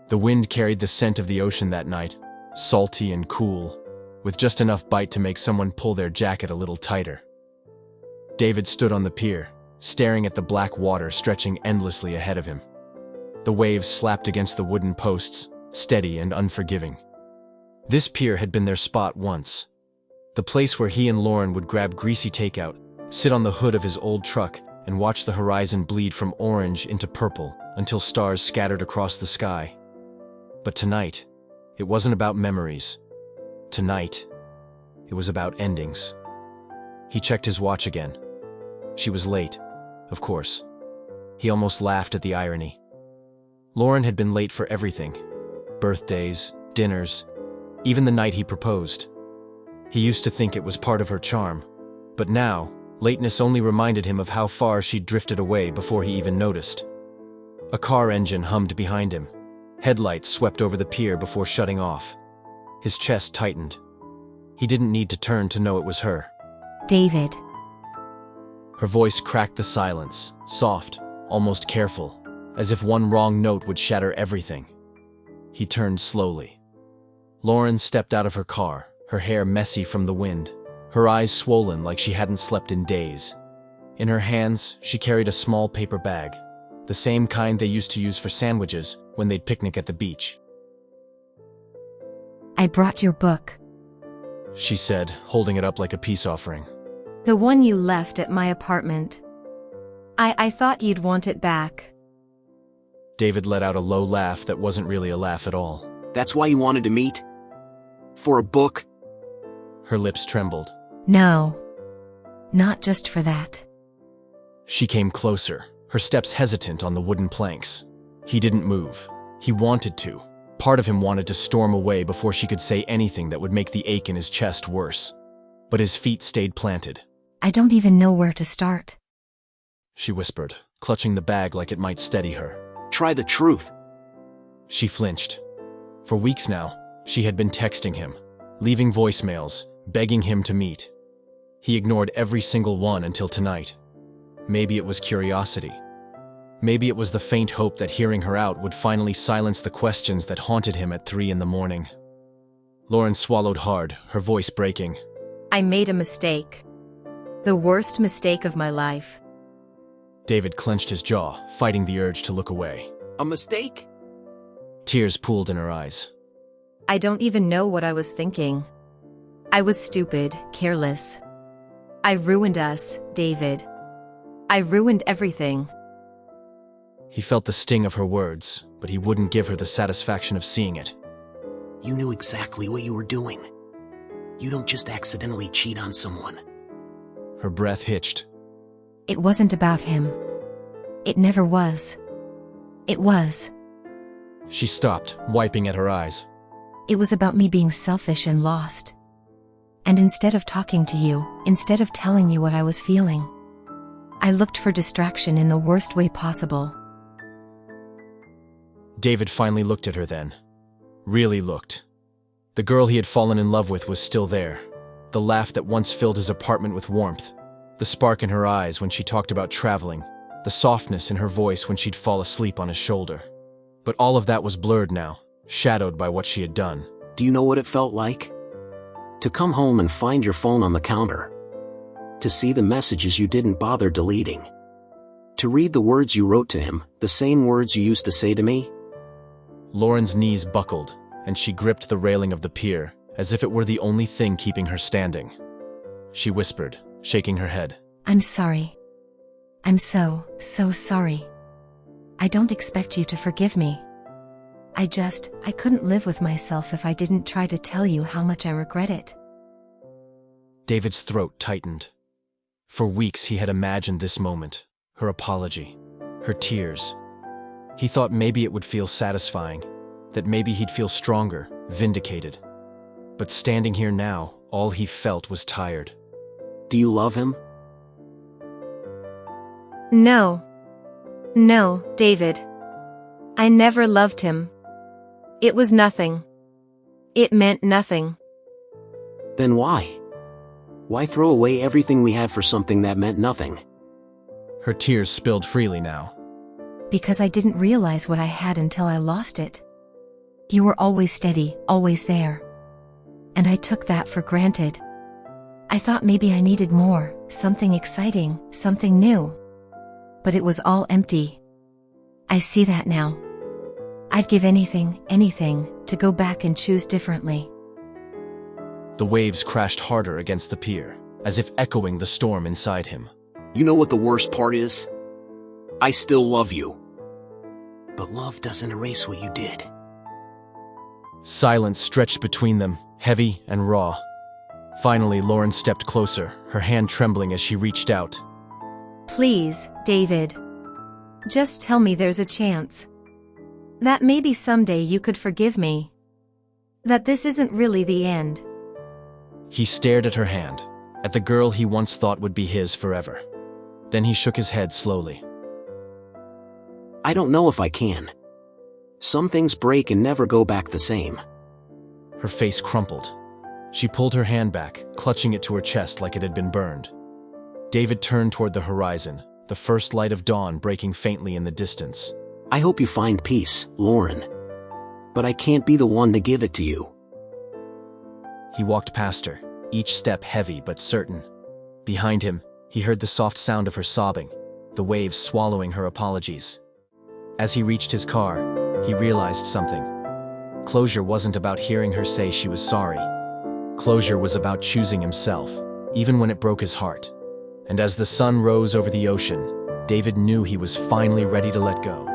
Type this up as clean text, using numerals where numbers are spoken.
The wind carried the scent of the ocean that night, salty and cool, with just enough bite to make someone pull their jacket a little tighter. David stood on the pier, staring at the black water stretching endlessly ahead of him. The waves slapped against the wooden posts, steady and unforgiving. This pier had been their spot once. The place where he and Lauren would grab greasy takeout, sit on the hood of his old truck, and watch the horizon bleed from orange into purple until stars scattered across the sky. But tonight, it wasn't about memories. Tonight, it was about endings. He checked his watch again. She was late, of course. He almost laughed at the irony. Lauren had been late for everything. Birthdays, dinners, even the night he proposed. He used to think it was part of her charm, but now, lateness only reminded him of how far she'd drifted away before he even noticed. A car engine hummed behind him. Headlights swept over the pier before shutting off. His chest tightened. He didn't need to turn to know it was her. David. Her voice cracked the silence, soft, almost careful, as if one wrong note would shatter everything. He turned slowly. Lauren stepped out of her car, her hair messy from the wind, her eyes swollen like she hadn't slept in days. In her hands, she carried a small paper bag, the same kind they used to use for sandwiches when they'd picnic at the beach. I brought your book. She said, holding it up like a peace offering. The one you left at my apartment. I thought you'd want it back. David let out a low laugh that wasn't really a laugh at all. That's why you wanted to meet? For a book? Her lips trembled. No. Not just for that. She came closer, her steps hesitant on the wooden planks. He didn't move. He wanted to. Part of him wanted to storm away before she could say anything that would make the ache in his chest worse. But his feet stayed planted. I don't even know where to start. She whispered, clutching the bag like it might steady her. Try the truth. She flinched. For weeks now, she had been texting him, leaving voicemails, begging him to meet. He ignored every single one until tonight. Maybe it was curiosity. Maybe it was the faint hope that hearing her out would finally silence the questions that haunted him at 3 a.m. Lauren swallowed hard, her voice breaking. I made a mistake. The worst mistake of my life. David clenched his jaw, fighting the urge to look away. A mistake? Tears pooled in her eyes. I don't even know what I was thinking. I was stupid, careless. I ruined us, David. I ruined everything. He felt the sting of her words, but he wouldn't give her the satisfaction of seeing it. You knew exactly what you were doing. You don't just accidentally cheat on someone. Her breath hitched. It wasn't about him. It never was. It was. She stopped, wiping at her eyes. It was about me being selfish and lost. And instead of talking to you, instead of telling you what I was feeling, I looked for distraction in the worst way possible. David finally looked at her then. Really looked. The girl he had fallen in love with was still there. The laugh that once filled his apartment with warmth. The spark in her eyes when she talked about traveling. The softness in her voice when she'd fall asleep on his shoulder. But all of that was blurred now, shadowed by what she had done. Do you know what it felt like? To come home and find your phone on the counter. To see the messages you didn't bother deleting. To read the words you wrote to him, the same words you used to say to me. Lauren's knees buckled, and she gripped the railing of the pier, as if it were the only thing keeping her standing. She whispered, shaking her head. I'm sorry. I'm so sorry. I don't expect you to forgive me. I couldn't live with myself if I didn't try to tell you how much I regret it. David's throat tightened. For weeks he had imagined this moment, her apology, her tears. He thought maybe it would feel satisfying, that maybe he'd feel stronger, vindicated. But standing here now, all he felt was tired. Do you love him? No. No, David. I never loved him. It was nothing. It meant nothing. Then why? Why throw away everything we have for something that meant nothing? Her tears spilled freely now. Because I didn't realize what I had until I lost it. You were always steady, always there. And I took that for granted. I thought maybe I needed more, something exciting, something new. But it was all empty. I see that now. I'd give anything, to go back and choose differently. The waves crashed harder against the pier, as if echoing the storm inside him. You know what the worst part is? I still love you. But love doesn't erase what you did. Silence stretched between them, heavy and raw. Finally, Lauren stepped closer, her hand trembling as she reached out. Please, David. Just tell me there's a chance. That maybe someday you could forgive me. That this isn't really the end. He stared at her hand, at the girl he once thought would be his forever. Then he shook his head slowly. I don't know if I can. Some things break and never go back the same. Her face crumpled. She pulled her hand back, clutching it to her chest like it had been burned. David turned toward the horizon, the first light of dawn breaking faintly in the distance. I hope you find peace, Lauren. But I can't be the one to give it to you. He walked past her, each step heavy but certain. Behind him, he heard the soft sound of her sobbing, the waves swallowing her apologies. As he reached his car, he realized something. Closure wasn't about hearing her say she was sorry. Closure was about choosing himself, even when it broke his heart. And as the sun rose over the ocean, David knew he was finally ready to let go.